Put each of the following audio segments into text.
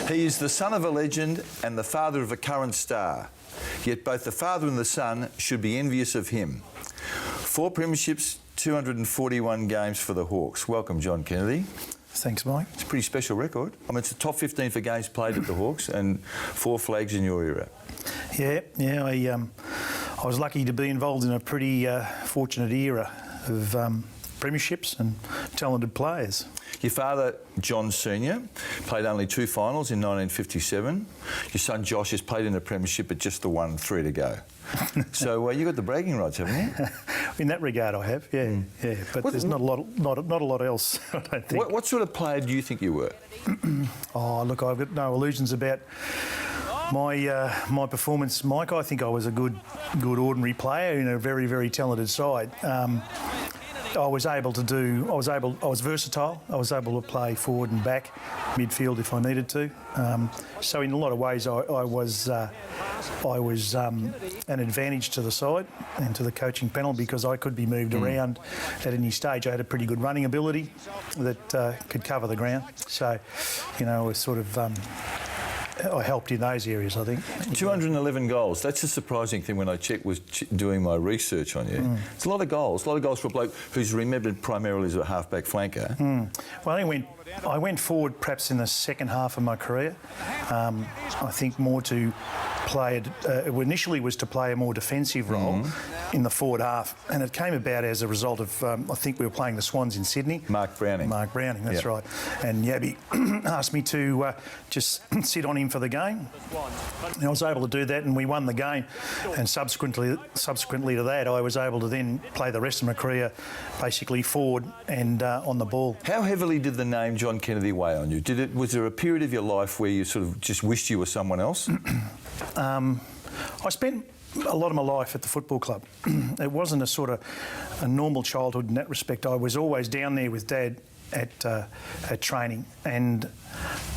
He is the son of a legend and the father of a current star. Yet both the father and the son should be envious of him. 4 premierships, 241 games for the Hawks. Welcome, John Kennedy. Thanks, Mike. It's a pretty special record. I mean, it's the top 15 for games played at the Hawks and 4 flags in your era. Yeah. I was lucky to be involved in a pretty fortunate era of premierships and talented players. Your father, John Sr., played only 2 finals in 1957. Your son, Josh, has played in a premiership but just the one, 3 to go. So you got the bragging rights, haven't you? In that regard, I have, yeah. But there's not a lot else, I don't think. What sort of player do you think you were? Oh, look, I've got no illusions about my performance, Mike. I think I was a good ordinary player in a very, very talented side. I was versatile. I was able to play forward and back, midfield if I needed to. So in a lot of ways, I was an advantage to the side and to the coaching panel because I could be moved around at any stage. I had a pretty good running ability that could cover the ground. So, you know, I was sort of. I helped in those areas, I think. 211 goals. That's a surprising thing when I was doing my research on you. It's a lot of goals. A lot of goals for a bloke who's remembered primarily as a half-back flanker. Well, I went forward perhaps in the second half of my career. I think more to play, initially was to play a more defensive role in the forward half, and it came about as a result of, I think we were playing the Swans in Sydney. Mark Browning, that's right. And Yabby asked me to just sit on him for the game. And I was able to do that, and we won the game. And subsequently to that, I was able to then play the rest of my career basically forward and on the ball. How heavily did the name John Kennedy weigh on you? Was there a period of your life where you sort of just wished you were someone else? I spent a lot of my life at the football club. It wasn't a normal childhood in that respect. I was always down there with Dad at training, and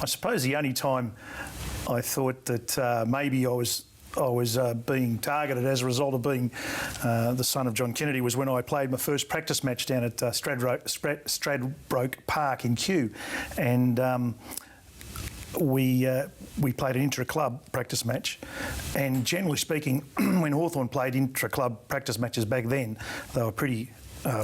I suppose the only time I thought that maybe I was being targeted as a result of being the son of John Kennedy was when I played my first practice match down at Stradbroke Park in Kew, and we played an intra-club practice match, and generally speaking, when Hawthorn played intra-club practice matches back then, they were pretty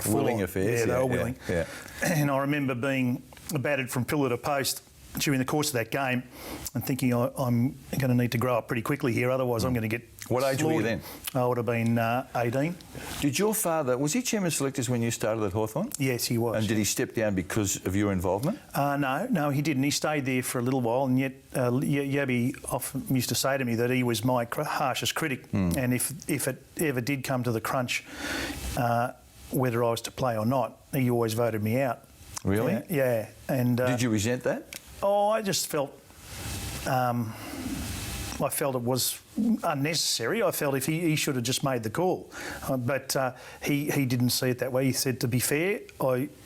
willing affairs. Yeah, they were willing. Yeah. And I remember being batted from pillar to post during the course of that game and thinking I'm going to need to grow up pretty quickly here, otherwise I'm going to get What age were you then? I would have been 18. Did your father, was he chairman of selectors when you started at Hawthorn? Yes, he was. And did he step down because of your involvement? No, he didn't. He stayed there for a little while, and yet Yabby often used to say to me that he was my harshest critic, and if it ever did come to the crunch, whether I was to play or not, he always voted me out. Really? Yeah. And did you resent that? Oh, I just felt. I felt it was unnecessary. I felt if he should have just made the call, but he didn't see it that way. He said, to be fair,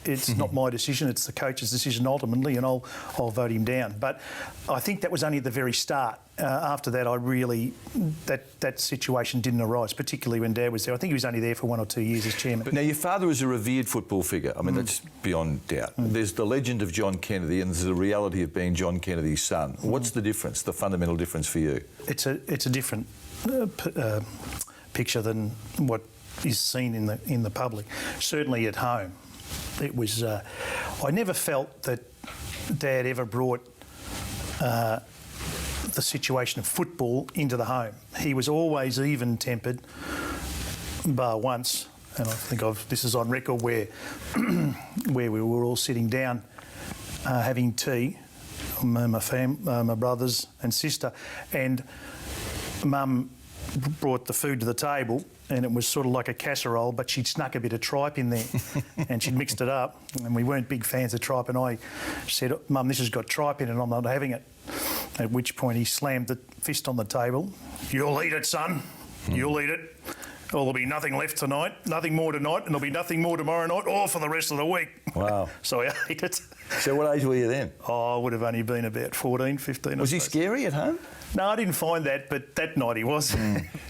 it's not my decision, it's the coach's decision ultimately, and I'll vote him down. But I think that was only at the very start. After that, that situation didn't arise, particularly when Dad was there. I think he was only there for 1 or 2 years as chairman. But now, your father was a revered football figure. I mean, that's beyond doubt. There's the legend of John Kennedy and there's the reality of being John Kennedy's son. What's the difference, the fundamental difference for you? It's a different picture than what is seen in the public. Certainly at home, it was. I never felt that Dad ever brought the situation of football into the home. He was always even-tempered, bar once, and I think this is on record where we were all sitting down having tea, my brothers and sister, and Mum brought the food to the table, and it was sort of like a casserole, but she'd snuck a bit of tripe in there and she'd mixed it up, and we weren't big fans of tripe, and I said, Mum, this has got tripe in it and I'm not having it. At which point he slammed the fist on the table. You'll eat it, son. You'll eat it. Or there'll be nothing left tonight, nothing more tonight, and there'll be nothing more tomorrow night or for the rest of the week. Wow. So I ate it. So what age were you then? Oh, I would have only been about 14, 15. Was he scary at home? No, I didn't find that, but that night he was.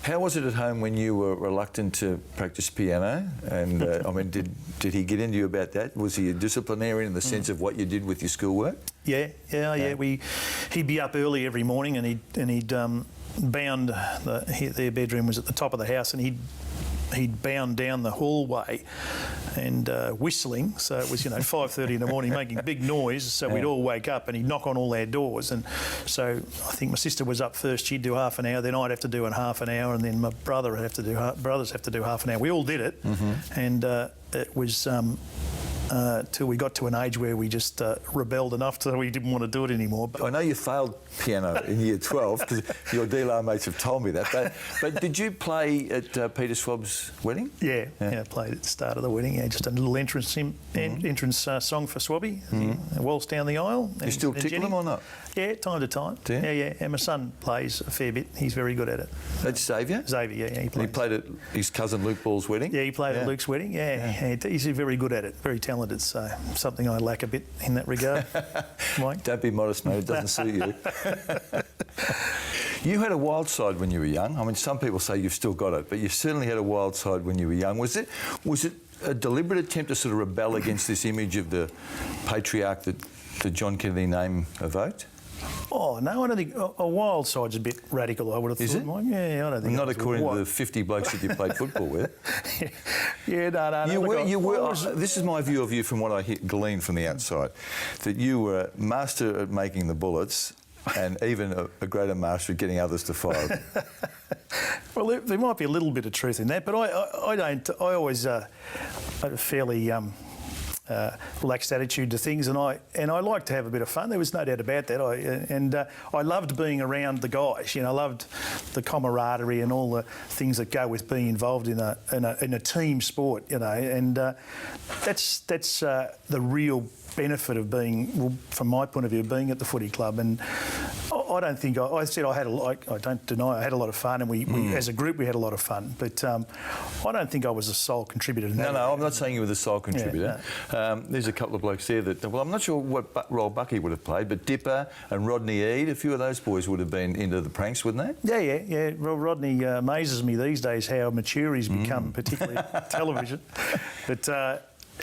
How was it at home when you were reluctant to practice piano? And I mean, did he get into you about that? Was he a disciplinarian in the sense of what you did with your schoolwork? Yeah. He he'd be up early every morning, and he'd bound their bedroom was at the top of the house, and he'd bound down the hallway and whistling. So it was 5:30 in the morning, making big noise. So we'd all wake up, and he'd knock on all our doors. And so I think my sister was up first. She'd do half an hour. Then I'd have to do half an hour, and then my brothers have to do half an hour. We all did it, and it was. Till we got to an age where we just rebelled enough so we didn't want to do it anymore. I know you failed piano in year 12 because your D-Lo mates have told me that. But did you play at Peter Swab's wedding? Yeah, I played at the start of the wedding. Yeah, just a little entrance song for Swabby. Waltz down the aisle. You still tickle them or not? Yeah, time to time. Do you? Yeah. And my son plays a fair bit. He's very good at it. That's Xavier? Xavier, yeah. He played at his cousin Luke Ball's wedding? Yeah, he played at Luke's wedding. Yeah. He's very good at it. Very talented. So something I lack a bit in that regard. Mike? Don't be modest, mate. It doesn't suit you. You had a wild side when you were young. I mean, some people say you've still got it, but you certainly had a wild side when you were young. Was it a deliberate attempt to sort of rebel against this image of the patriarch that the John Kennedy name evoked? Oh, no, I don't think... A wild side's a bit radical, I would have thought. Is it? Mike. Yeah, I don't think... Not according to the 50 blokes that you played football with. Yeah, no. This is my view of you from what I gleaned from the outside, that you were a master at making the bullets and even a greater master at getting others to fire. Well, there might be a little bit of truth in that, but I don't... I always have a fairly... relaxed attitude to things, and I like to have a bit of fun. There was no doubt about that. I loved being around the guys. I loved the camaraderie and all the things that go with being involved in a team sport. And that's the real benefit of being, well, from my point of view, being at the footy club. And I don't think I said I had I don't deny I had a lot of fun, and we as a group we had a lot of fun. But I don't think I was a sole contributor to that. No, I'm not saying you were the sole contributor. Yeah, no. There's a couple of blokes there that, well, I'm not sure what role Bucky would have played, but Dipper and Rodney Eade, a few of those boys would have been into the pranks, wouldn't they? Yeah. Well, Rodney amazes me these days how mature he's become, particularly television. But.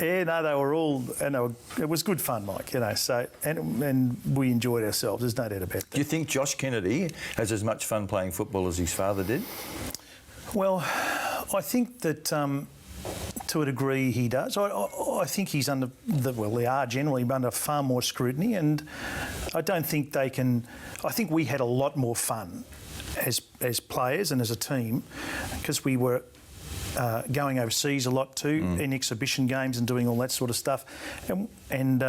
Yeah, no, they were all, it was good fun, Mike, so, and we enjoyed ourselves, there's no doubt about that. Do you think Josh Kennedy has as much fun playing football as his father did? Well, I think that to a degree he does. I think he's they are generally under far more scrutiny, and I don't think they can, I think we had a lot more fun as players and as a team because we were going overseas a lot too, in exhibition games and doing all that sort of stuff. And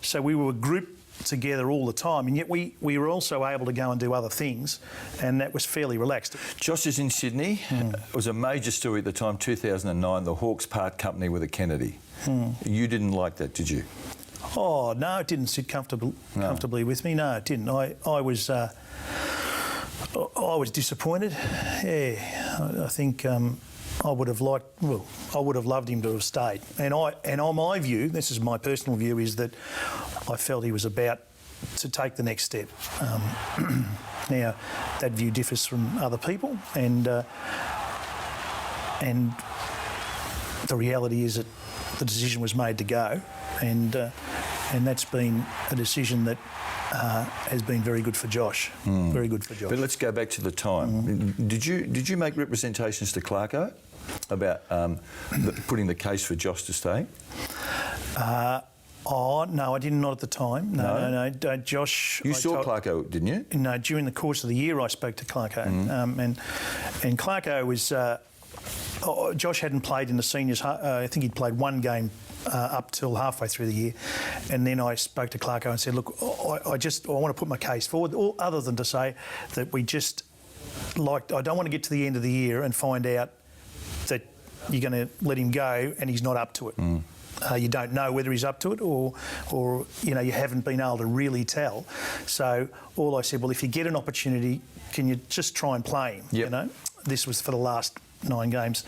so we were grouped together all the time, and yet we were also able to go and do other things, and that was fairly relaxed. Josh is in Sydney. It was a major story at the time, 2009, the Hawks part company with a Kennedy. You didn't like that, did you? Oh, no, it didn't sit comfortably with me. No, it didn't. I was disappointed. Yeah, I think... I would have loved him to have stayed. And on my view, this is my personal view, is that I felt he was about to take the next step. Now, that view differs from other people, and the reality is that the decision was made to go, and that's been a decision that has been very good for Josh. Very good for Josh. But let's go back to the time. Did you make representations to Clarko about putting the case for Josh to stay? No, I didn't. Not at the time. No. Josh. You saw Clarko, didn't you? No, during the course of the year, I spoke to Clarko, and Clarko was. Josh hadn't played in the seniors. I think he'd played one game up till halfway through the year, and then I spoke to Clarko and said, "Look, I want to put my case forward, other than to say that we just I don't want to get to the end of the year and find out that you're going to let him go and he's not up to it. You don't know whether he's up to it, or you haven't been able to really tell. So all I said, well, if you get an opportunity, can you just try and play him? Yep. This was for the last 9 games.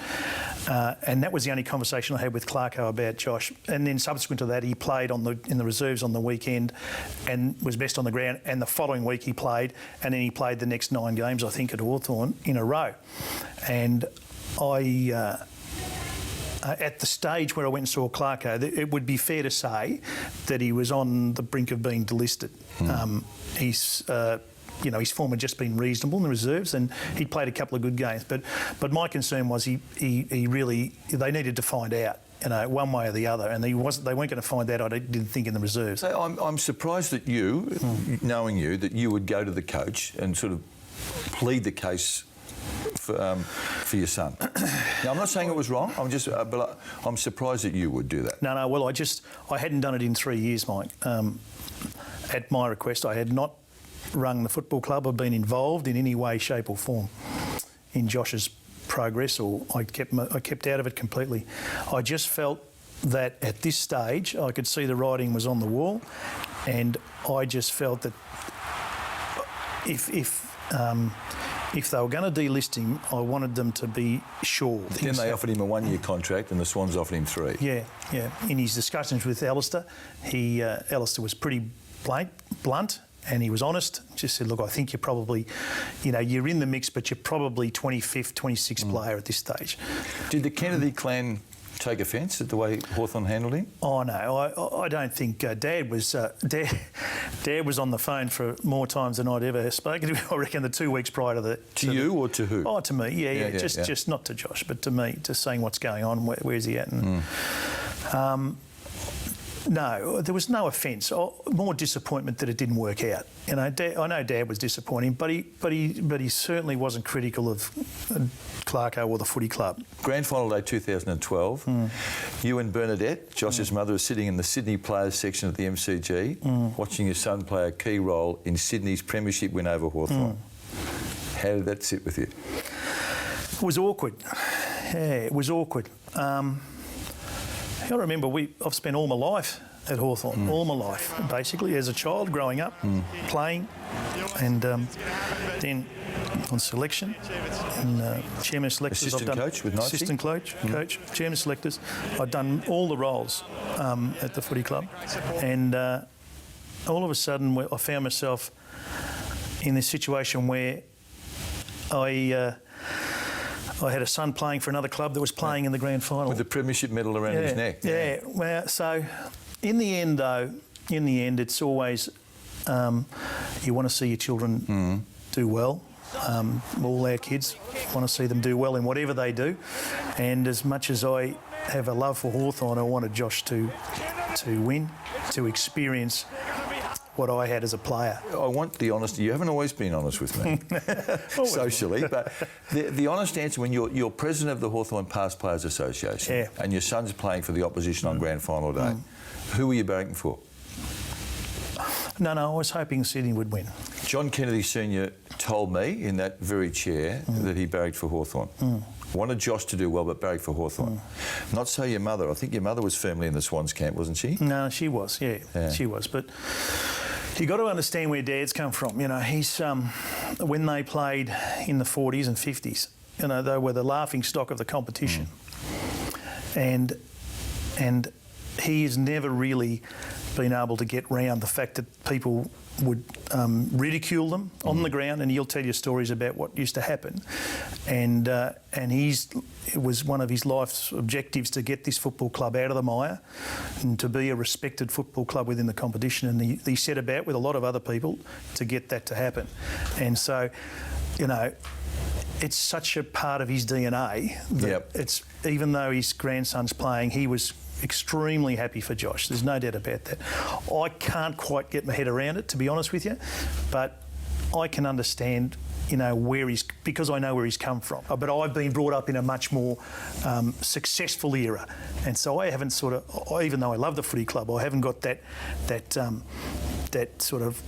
And that was the only conversation I had with Clarko about Josh. And then subsequent to that, he played in the reserves on the weekend and was best on the ground. And the following week he played, and then he played the next 9 games, I think, at Hawthorn in a row. And I at the stage where I went and saw Clarko, it would be fair to say that he was on the brink of being delisted. His form had just been reasonable in the reserves, and he'd played a couple of good games. But my concern was they needed to find out, one way or the other, and they weren't going to find out. I didn't think in the reserves. I'm surprised that you, knowing you, that you would go to the coach and sort of plead the case for your son. Now, I'm not saying it was wrong. But I'm surprised that you would do that. No. Well, I hadn't done it in 3 years, Mike. At my request, I had not rung the football club or been involved in any way, shape, or form in Josh's progress, or I kept out of it completely. I just felt that at this stage, I could see the writing was on the wall, and I just felt that if they were going to delist him, I wanted them to be sure. Then they offered him a 1-year contract, and the Swans offered him 3. Yeah. In his discussions with Alistair, Alistair was pretty blunt, and he was honest. Just said, look, I think you're probably, you're in the mix, but you're probably 25th, 26th player at this stage. Did the Kennedy clan take offence at the way Hawthorn handled him? Oh no, I don't think Dad was on the phone for more times than I'd ever spoken to him. I reckon the 2 weeks prior to To you or to who? Oh, to me. Yeah. Just not to Josh, but to me, just saying what's going on, where's he at, and. No, there was no offence. More disappointment that it didn't work out. I know Dad was disappointing, but he certainly wasn't critical of Clarko or the footy club. Grand Final Day 2012. You and Bernadette, Josh's mother, are sitting in the Sydney Players section at the MCG, watching your son play a key role in Sydney's premiership win over Hawthorn. How did that sit with you? It was awkward. Yeah, it was awkward. I remember I've spent all my life at Hawthorn, all my life, basically, as a child, growing up, playing, and then on selection, and chairman selectors. Assistant coach with Nicey? Assistant coach, chairman selectors. I'd done all the roles at the footy club, and all of a sudden I found myself in this situation where I had a son playing for another club that was playing in the grand final. With the premiership medal around his neck. Yeah. Well, so in the end, it's always you want to see your children do well. All our kids want to see them do well in whatever they do. And as much as I have a love for Hawthorn, I wanted Josh to win, to experience what I had as a player. I want the honesty. You haven't always been honest with me, socially, but the honest answer, when you're president of the Hawthorn Past Players Association and your son's playing for the opposition on Grand Final Day, who were you barracking for? No, I was hoping Sydney would win. John Kennedy Sr. told me in that very chair that he barracked for Hawthorn. Wanted Josh to do well, but barracked for Hawthorn. Not so your mother. I think your mother was firmly in the Swans camp, wasn't she? No, she was, yeah. She was. But you got to understand where Dad's come from. He's when they played in the 40s and 50s, they were the laughing stock of the competition, and he has never really been able to get round the fact that people would ridicule them on the ground, and he'll tell you stories about what used to happen. And it was one of his life's objectives to get this football club out of the mire and to be a respected football club within the competition. And he set about with a lot of other people to get that to happen. And so, it's such a part of his DNA that it's, even though his grandson's playing, he was extremely happy for Josh. There's no doubt about that. I can't quite get my head around it, to be honest with you, but I can understand, because I know where he's come from. But I've been brought up in a much more successful era, and so I haven't even though I love the footy club, I haven't got that sort of.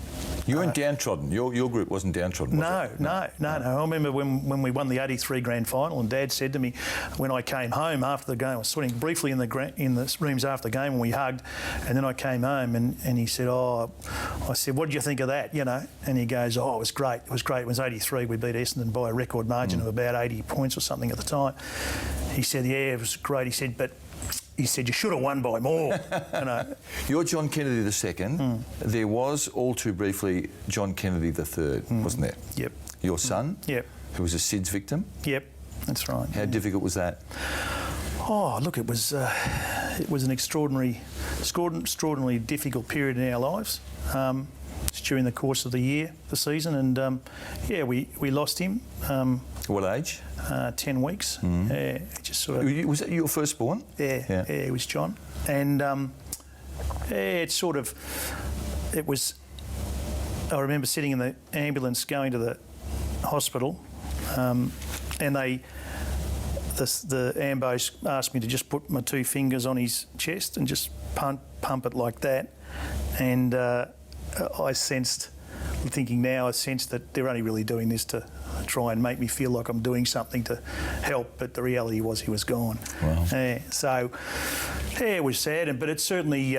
You weren't downtrodden. Your group wasn't downtrodden, was it? No. I remember when we won the 83 grand final, and Dad said to me when I came home after the game, I was sitting briefly in the rooms after the game, and we hugged, and then I came home and he said, I said, what did you think of that, And he goes, it was great. It was 83. We beat Essendon by a record margin of about 80 points or something at the time. He said, it was great. He said, you should have won by more. You're John Kennedy II. There was, all too briefly, John Kennedy III, wasn't there? Yep. Your son? Yep. Who was a SIDS victim? Yep, that's right. How difficult was that? Oh, look, it was an extraordinarily difficult period in our lives. It's during the course of the season, and we lost him. What age? 10 weeks. Just sort of. Was that your firstborn? Yeah, it was John, and it was. I remember sitting in the ambulance going to the hospital, and the ambos asked me to just put my 2 fingers on his chest and just pump it like that, and I sensed that they're only really doing this to try and make me feel like I'm doing something to help, but the reality was he was gone. Wow. It was sad, but it certainly,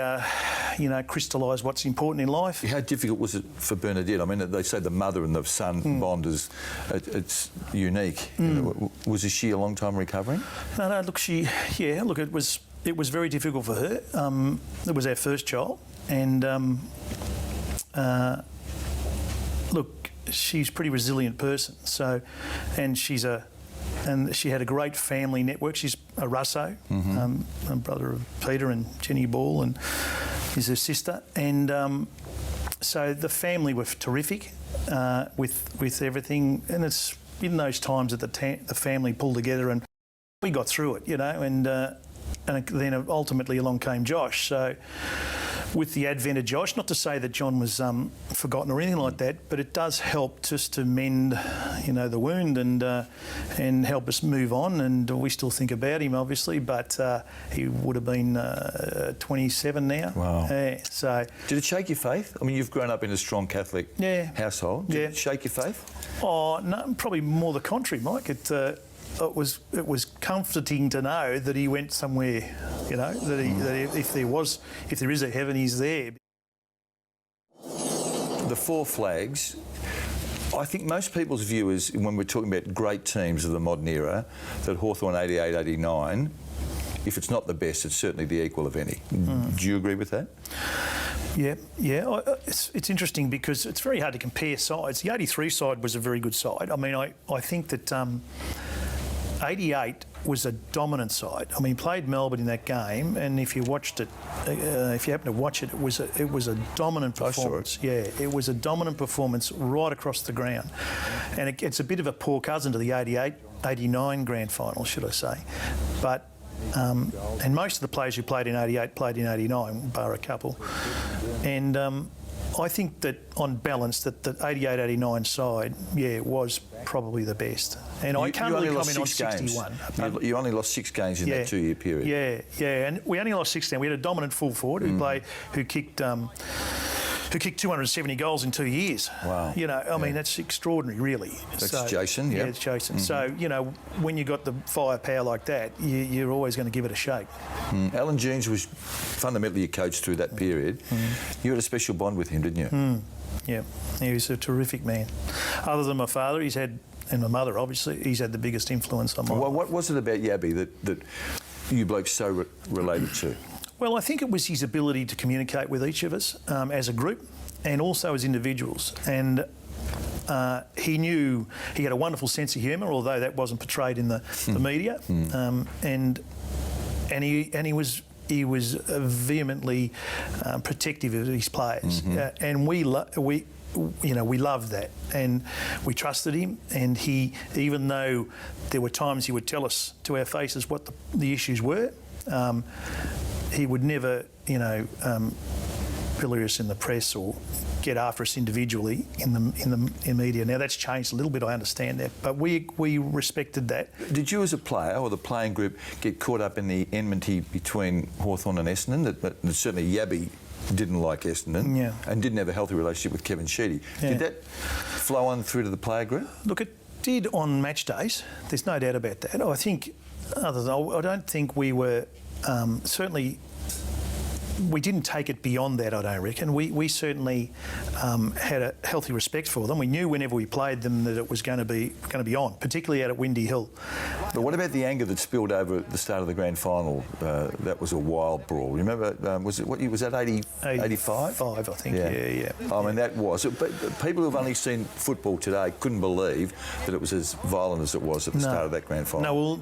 crystallised what's important in life. How difficult was it for Bernadette? I mean, they say the mother and the son bond is it's unique. Was she a long time recovering? No. Look, it was very difficult for her. It was our first child, and look, she's a pretty resilient person. So, and she had a great family network. She's a Russo, a brother of Peter and Jenny Ball, and is her sister. And so the family were terrific with everything. And it's in those times that the family pulled together, and we got through it, and then ultimately along came Josh. So with the advent of Josh, not to say that John was forgotten or anything like that, but it does help just to mend, the wound and help us move on. And we still think about him, obviously, but he would have been 27 now. Wow. So did it shake your faith? I mean, you've grown up in a strong Catholic household. Did it shake your faith? Oh no, probably more the contrary, Mike. It was comforting to know that he went somewhere, that if there is a heaven, he's there. The 4 flags. I think most people's view is, when we're talking about great teams of the modern era, that Hawthorn 88, 89, if it's not the best, it's certainly the equal of any. Do you agree with that? Yeah. It's interesting because it's very hard to compare sides. The 83 side was a very good side. I mean, I think that 88 was a dominant side. I mean, played Melbourne in that game, and if you watched it, if you happen to watch it, it was a dominant performance. I saw it. Yeah, it was a dominant performance right across the ground, and it's a bit of a poor cousin to the 88, 89 grand final, should I say? But and most of the players who played in 88 played in 89, bar a couple, and I think that on balance that the 88-89 side, was probably the best. And I can't really comment on 61. You only lost 6 games in that 2-year period. Yeah, and we only lost 6 games. We had a dominant full forward who kicked 270 goals in 2 years. Wow. I mean, that's extraordinary, really. That's Jason, Yeah, it's Jason. So, when you got the firepower like that, you're always going to give it a shake. Alan Jeans was fundamentally a coach through that period. You had a special bond with him, didn't you? Yeah, he was a terrific man. Other than my father, and my mother, obviously, he's had the biggest influence on my life. What was it about Yabby that you blokes so related to? Well, I think it was his ability to communicate with each of us as a group and also as individuals. And he had a wonderful sense of humour, although that wasn't portrayed in the media. And he was vehemently protective of his players, and we loved that, and we trusted him. And even though there were times he would tell us to our faces what the issues were, he would never, pillory us in the press or get after us individually in the media. Now that's changed a little bit, I understand that, but we respected that. Did you as a player or the playing group get caught up in the enmity between Hawthorn and Essendon? That certainly Yabby didn't like Essendon and didn't have a healthy relationship with Kevin Sheedy. Did that flow on through to the player group? Look, it did on match days. There's no doubt about that. I think, I don't think we were certainly. we didn't take it beyond that, I don't reckon. We certainly had a healthy respect for them. We knew whenever we played them that it was going to be on, particularly out at Windy Hill. But what about the anger that spilled over at the start of the grand final? That was a wild brawl. Remember, was that 85? 5, I think, yeah. I mean, that was. But people who've only seen football today couldn't believe that it was as violent as it was at the start of that grand final. No, well,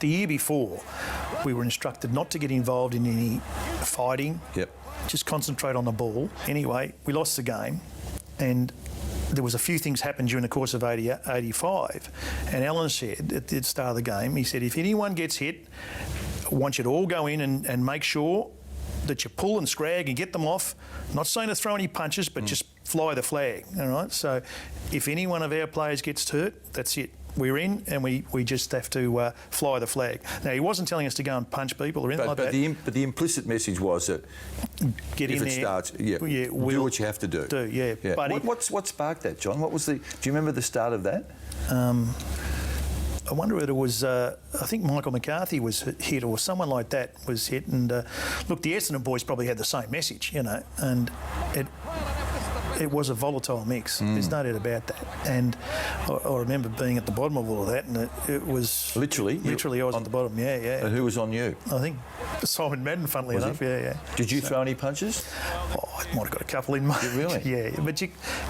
the year before, we were instructed not to get involved in any fighting. Yep. Just concentrate on the ball. Anyway, we lost the game, and there was a few things happened during the course of 85. And Alan said at the start of the game, he said, if anyone gets hit, I want you to all go in and make sure that you pull and scrag and get them off. Not saying to throw any punches, but just fly the flag. All right. So if any one of our players gets hurt, that's it. We're in, and we just have to fly the flag. Now, he wasn't telling us to go and punch people or anything like that. But the implicit message was that get if in it there, starts, do what you have to do. Yeah. But what sparked that, John? What was do you remember the start of that? I wonder whether it was, I think Michael McCarthy was hit or someone like that was hit. And look, the Essendon boys probably had the same message, and it was a volatile mix. There's no doubt about that. And I remember being at the bottom of all of that, and it was... Literally I was at the bottom, yeah. And who was on you? I think Simon Madden, funnily enough, yeah. Did you throw any punches? I might have got a couple in my... Really? Yeah, but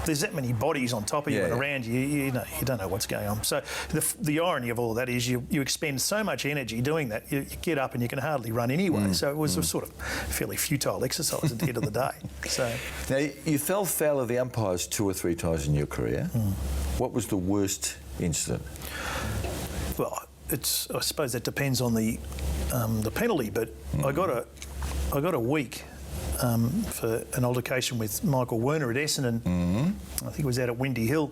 there's that many bodies on top of you and around you, you don't know what's going on. So the irony of all of that is you expend so much energy doing that, you get up and you can hardly run anyway. So it was a sort of fairly futile exercise at the end of the day. So now, you fell foul of the umpires 2 or 3 times in your career. What was the worst incident? Well, I suppose that depends on the penalty, but I got a week for an altercation with Michael Werner at Essendon. I think it was out at Windy Hill,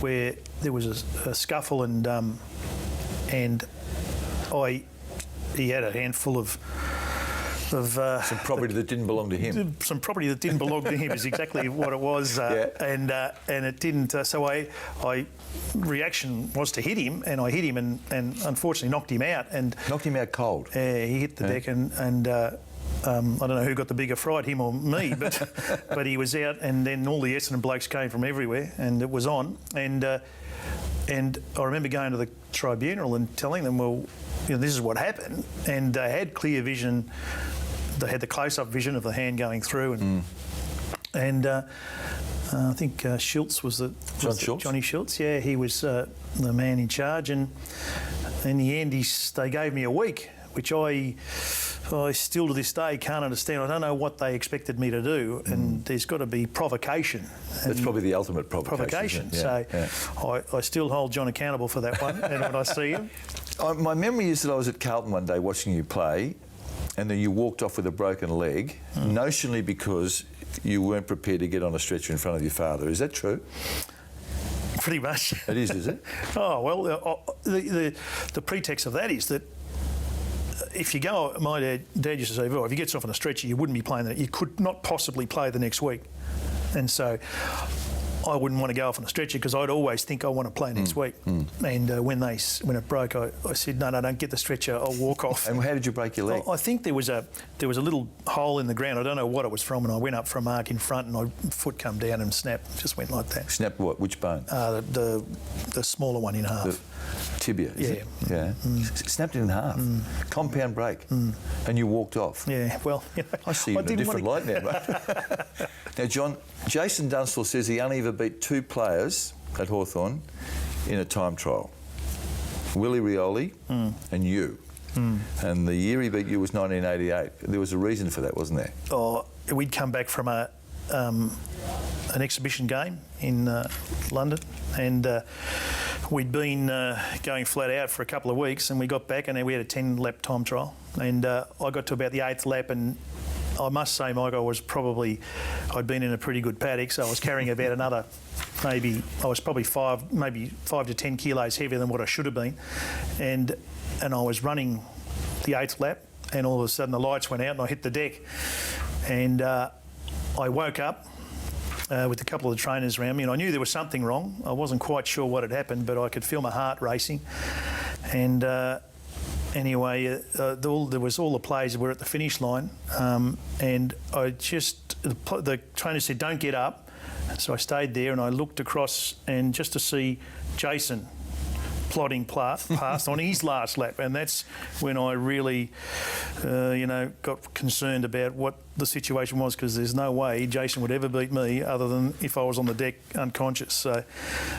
where there was a scuffle, and he had a handful of some property that didn't belong to him. Some property that didn't belong to him is exactly what it was, and it didn't. So I reaction was to hit him, and I hit him, and unfortunately knocked him out. And knocked him out cold. He hit the deck, and I don't know who got the bigger fright, him or me, but he was out, and then all the Essendon blokes came from everywhere, and it was on. And I remember going to the tribunal and telling them, well, this is what happened, and they had clear vision. They had the close-up vision of the hand going through, and I think Schultz was Johnny Schultz. Yeah, he was the man in charge, and in the end, they gave me a week, which I still to this day can't understand. I don't know what they expected me to do, and there's got to be provocation. That's probably the ultimate provocation. I still hold John accountable for that one, and when I see him. My memory is that I was at Carlton one day watching you play, and then you walked off with a broken leg, notionally because you weren't prepared to get on a stretcher in front of your father. Is that true? Pretty much. It is it? Oh, well, the pretext of that is that if you go, my dad used to say, well, if you get off on a stretcher, you wouldn't be playing that. You could not possibly play the next week. And so I wouldn't want to go off on a stretcher because I'd always think I want to play next week. And when it broke, I said, no, don't get the stretcher. I'll walk off. And how did you break your leg? I think there was a little hole in the ground. I don't know what it was from, and I went up for a mark in front, and my foot come down and snapped. Just went like that. Snapped what? Which bone? The smaller one in half. The tibia. Yeah. Snapped it in half. Compound break. And you walked off. Yeah. Well, I see you in a different light now, mate. Now, John, Jason Dunstall says he only ever beat 2 players at Hawthorn in a time trial. Willie Rioli and you. And the year he beat you was 1988. There was a reason for that, wasn't there? Oh, we'd come back from an exhibition game in London, and we'd been going flat out for a couple of weeks, and we got back and we had a 10-lap time trial, and I got to about the 8th lap, and I must say, Mike, I'd been in a pretty good paddock, so I was carrying about another, I was probably 5 to 10 kilos heavier than what I should have been, and I was running the 8th lap, and all of a sudden the lights went out and I hit the deck, and I woke up with a couple of the trainers around me, and I knew there was something wrong. I wasn't quite sure what had happened, but I could feel my heart racing, and anyway, there was all the players were at the finish line, and the trainer said, "Don't get up." So I stayed there and I looked across, and just to see Jason plodding past on his last lap, and that's when I really, got concerned about what the situation was, because there's no way Jason would ever beat me other than if I was on the deck unconscious.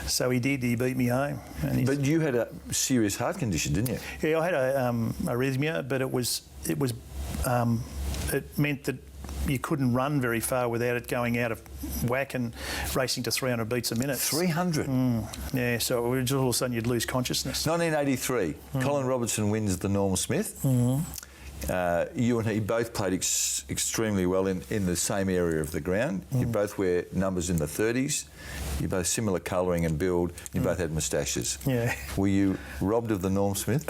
So he did. He beat me home. But you had a serious heart condition, didn't you? Yeah, I had a arrhythmia, but it meant that you couldn't run very far without it going out of whack and racing to 300 beats a minute. 300? Yeah, so all of a sudden you'd lose consciousness. 1983, Colin Robertson wins the Norm Smith. You and he both played extremely well in the same area of the ground. You both wear numbers in the 30s. You both similar colouring and build. You both had moustaches. Yeah. Were you robbed of the Norm Smith?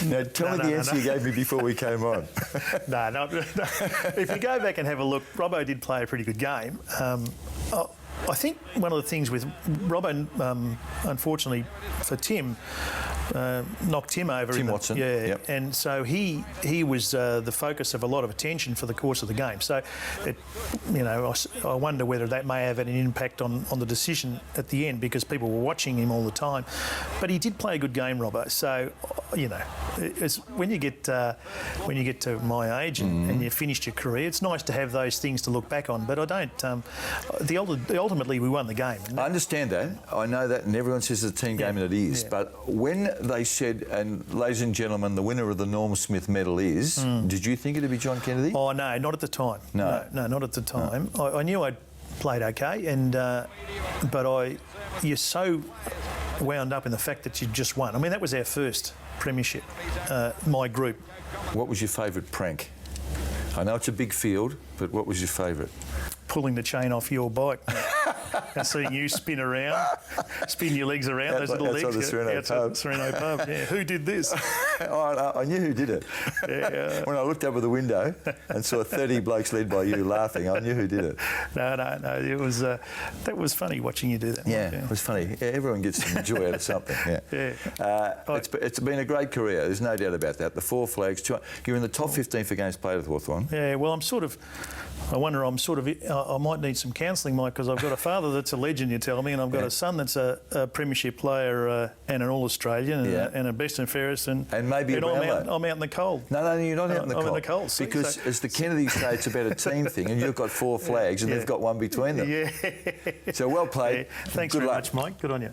Now, tell me the answer you gave me before we came on. No. If you go back and have a look, Robbo did play a pretty good game. I think one of the things with Robbo, unfortunately for Tim, knocked Tim over. Tim Watson. Yeah, yep. And so he was the focus of a lot of attention for the course of the game. So, I wonder whether that may have had an impact on the decision at the end, because people were watching him all the time. But he did play a good game, Robbo. So, it's, when you get to my age and you've finished your career, it's nice to have those things to look back on. But I don't. Ultimately, we won the game. I understand that. I know that, and everyone says it's a team game, and it is. Yeah. But when they said, and ladies and gentlemen, the winner of the Norm Smith medal is, did you think it'd be John Kennedy? Oh, no, not at the time. No, not at the time. No. I knew I'd played okay, but you're so wound up in the fact that you just won. I mean, that was our first premiership, my group. What was your favourite prank? I know it's a big field, but what was your favourite? Pulling the chain off your bike and seeing you spin your legs around, those little legs. Outside the Sereno pub. Yeah. Who did this? I knew who did it. Yeah. When I looked over the window and saw 30 blokes led by you laughing, I knew who did it. No. It was that was funny watching you do that. Yeah, it was funny. Yeah, everyone gets some joy out of something. Yeah. It's been a great career. There's no doubt about that. The 4 flags. You're in the top 15 for games played with Hawthorn. Yeah. Well, I might need some counselling, Mike, because I've got a father that's a legend, you tell me, and I've got a son that's a premiership player and an All-Australian and a best and fairest. And maybe I'm out in the cold. No, you're not out in the cold. I'm in the cold. Because as the Kennedys say, it's about a team thing, and you've got 4 flags and they've got one between them. Yeah. So well played. Yeah. Thanks very much, Mike. Good on you.